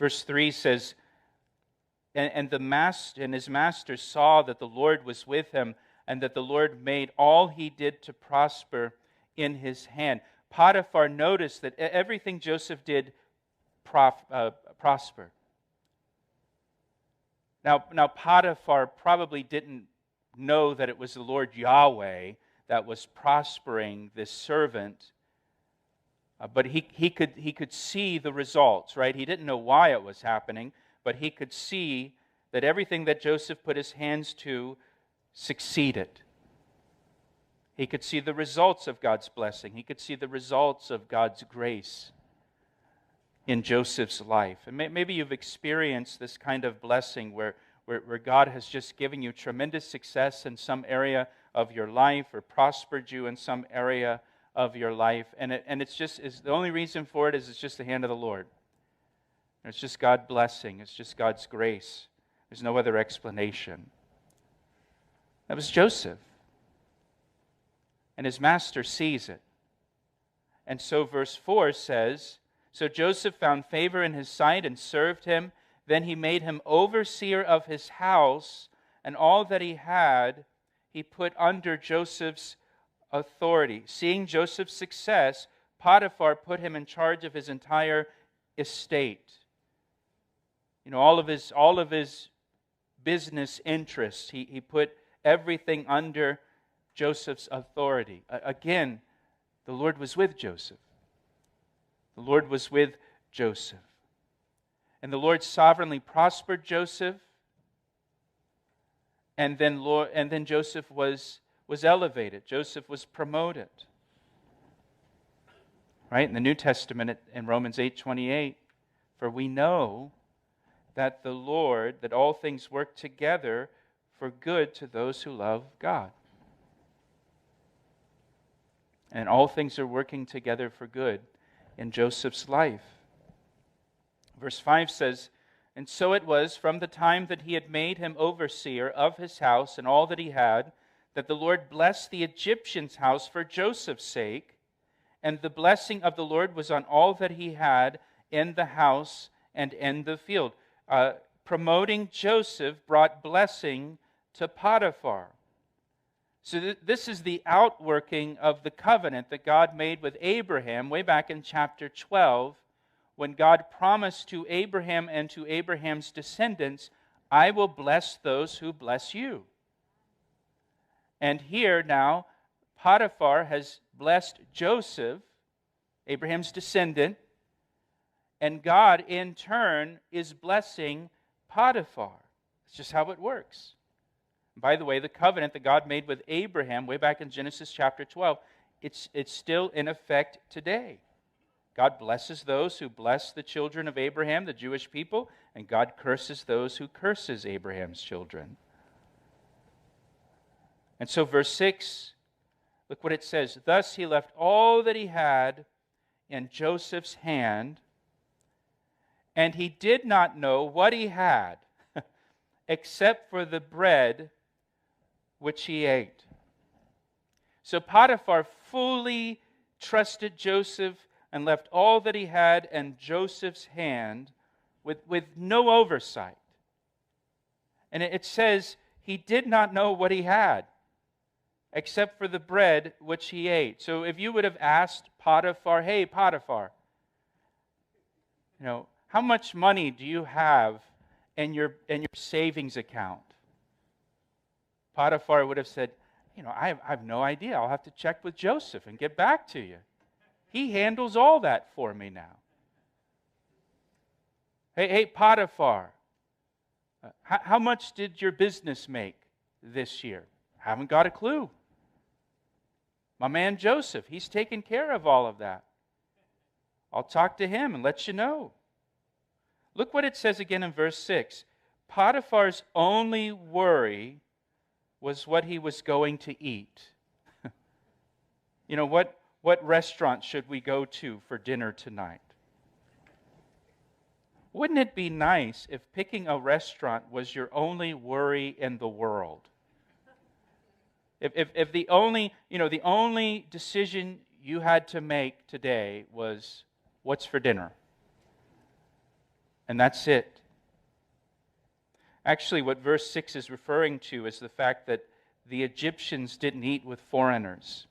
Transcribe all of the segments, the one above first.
Verse 3 says, and his master saw that the Lord was with him, and that the Lord made all he did to prosper in his hand. Potiphar noticed that everything Joseph did prospered. Now Potiphar probably didn't know that it was the Lord Yahweh that was prospering this servant, but he could see the results, right? He didn't know why it was happening, but he could see that everything that Joseph put his hands to succeeded. He could see the results of God's blessing. He could see the results of God's grace in Joseph's life. And maybe you've experienced this kind of blessing where God has just given you tremendous success in some area of your life, or prospered you in some area of your life. And the only reason for it is it's just the hand of the Lord. It's just God blessing. It's just God's grace. There's no other explanation. That was Joseph. And his master sees it. And so verse 4 says, so Joseph found favor in his sight and served him. Then he made him overseer of his house, and all that he had he put under Joseph's authority. Seeing Joseph's success, Potiphar put him in charge of his entire estate. All of his business interests, he put everything under Joseph's authority. Again, the Lord was with Joseph. The Lord was with Joseph. And the Lord sovereignly prospered Joseph. And then Joseph was elevated. Joseph was promoted. Right? In the New Testament, in Romans 8:28, for we know that that all things work together for good to those who love God. And all things are working together for good in Joseph's life. Verse 5 says, and so it was from the time that he had made him overseer of his house and all that he had, that the Lord blessed the Egyptian's house for Joseph's sake, and the blessing of the Lord was on all that he had in the house and in the field. Promoting Joseph brought blessing to Potiphar. So this is the outworking of the covenant that God made with Abraham way back in chapter 12, when God promised to Abraham and to Abraham's descendants, I will bless those who bless you. And here now, Potiphar has blessed Joseph, Abraham's descendant, and God in turn is blessing Potiphar. It's just how it works. By the way, the covenant that God made with Abraham way back in Genesis chapter 12, it's still in effect today. God blesses those who bless the children of Abraham, the Jewish people, and God curses those who curses Abraham's children. And so verse 6, look what it says. Thus he left all that he had in Joseph's hand, and he did not know what he had except for the bread which he ate. So Potiphar fully trusted Joseph and left all that he had in Joseph's hand with no oversight. And it says he did not know what he had except for the bread which he ate. So if you would have asked Potiphar, hey Potiphar, how much money do you have in your savings account? Potiphar would have said, I have no idea. I'll have to check with Joseph and get back to you. He handles all that for me now. Hey Potiphar, how much did your business make this year? Haven't got a clue. My man Joseph, he's taken care of all of that. I'll talk to him and let you know. Look what it says again in verse 6. Potiphar's only worry was what he was going to eat. What restaurant should we go to for dinner tonight? Wouldn't it be nice if picking a restaurant was your only worry in the world? If the only decision you had to make today was what's for dinner? And that's it. Actually, what verse 6 is referring to is the fact that the Egyptians didn't eat with foreigners.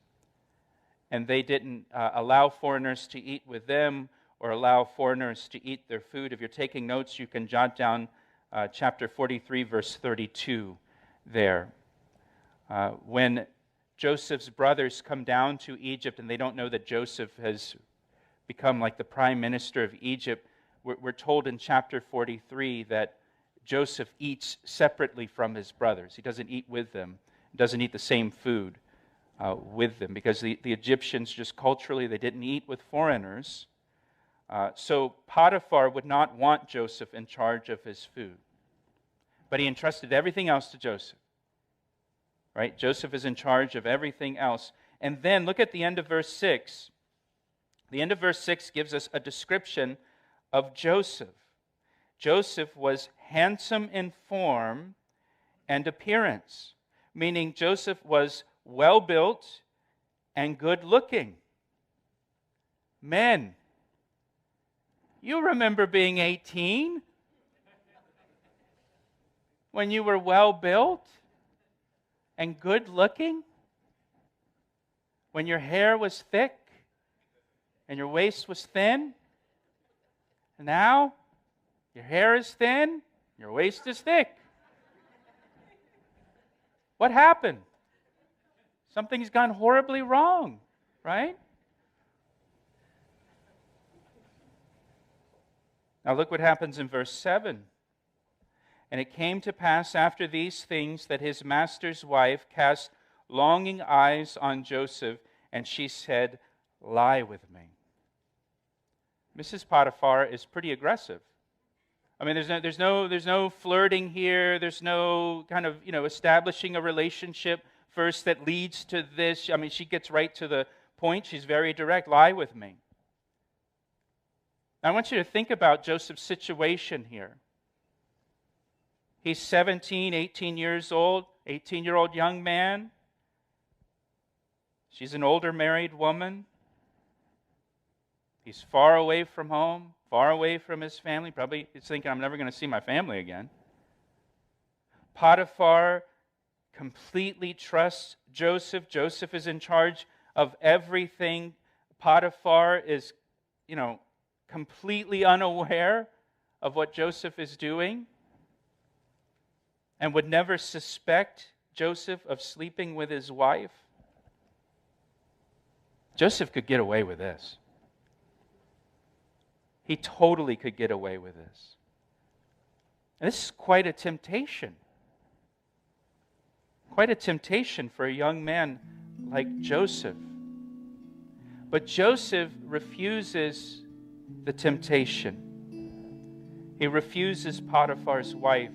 And they didn't allow foreigners to eat with them or allow foreigners to eat their food. If you're taking notes, you can jot down chapter 43, verse 32 there. When Joseph's brothers come down to Egypt and they don't know that Joseph has become like the prime minister of Egypt, we're told in chapter 43 that Joseph eats separately from his brothers. He doesn't eat with them. He doesn't eat the same food with them because the Egyptians just culturally, they didn't eat with foreigners. So Potiphar would not want Joseph in charge of his food. But he entrusted everything else to Joseph. Right? Joseph is in charge of everything else. And then look at the end of verse 6. The end of verse 6 gives us a description of Joseph. Joseph was handsome in form and appearance, meaning Joseph was well-built and good-looking. Men, you remember being 18 when you were well-built and good-looking? When your hair was thick and your waist was thin? Now, your hair is thin, your waist is thick. What happened? Something's gone horribly wrong, right? Now look what happens in verse 7. And it came to pass after these things that his master's wife cast longing eyes on Joseph, and she said, "Lie with me." Mrs. Potiphar is pretty aggressive. I mean, there's no flirting here. There's no kind of, establishing a relationship first that leads to this. I mean, she gets right to the point. She's very direct. Lie with me. Now, I want you to think about Joseph's situation here. He's 17, 18 years old, 18-year-old young man. She's an older married woman. He's far away from home, far away from his family. Probably he's thinking, I'm never going to see my family again. Potiphar completely trusts Joseph. Joseph is in charge of everything. Potiphar is, completely unaware of what Joseph is doing and would never suspect Joseph of sleeping with his wife. Joseph could get away with this. He totally could get away with this. And this is quite a temptation. Quite a temptation for a young man like Joseph. But Joseph refuses the temptation. He refuses Potiphar's wife.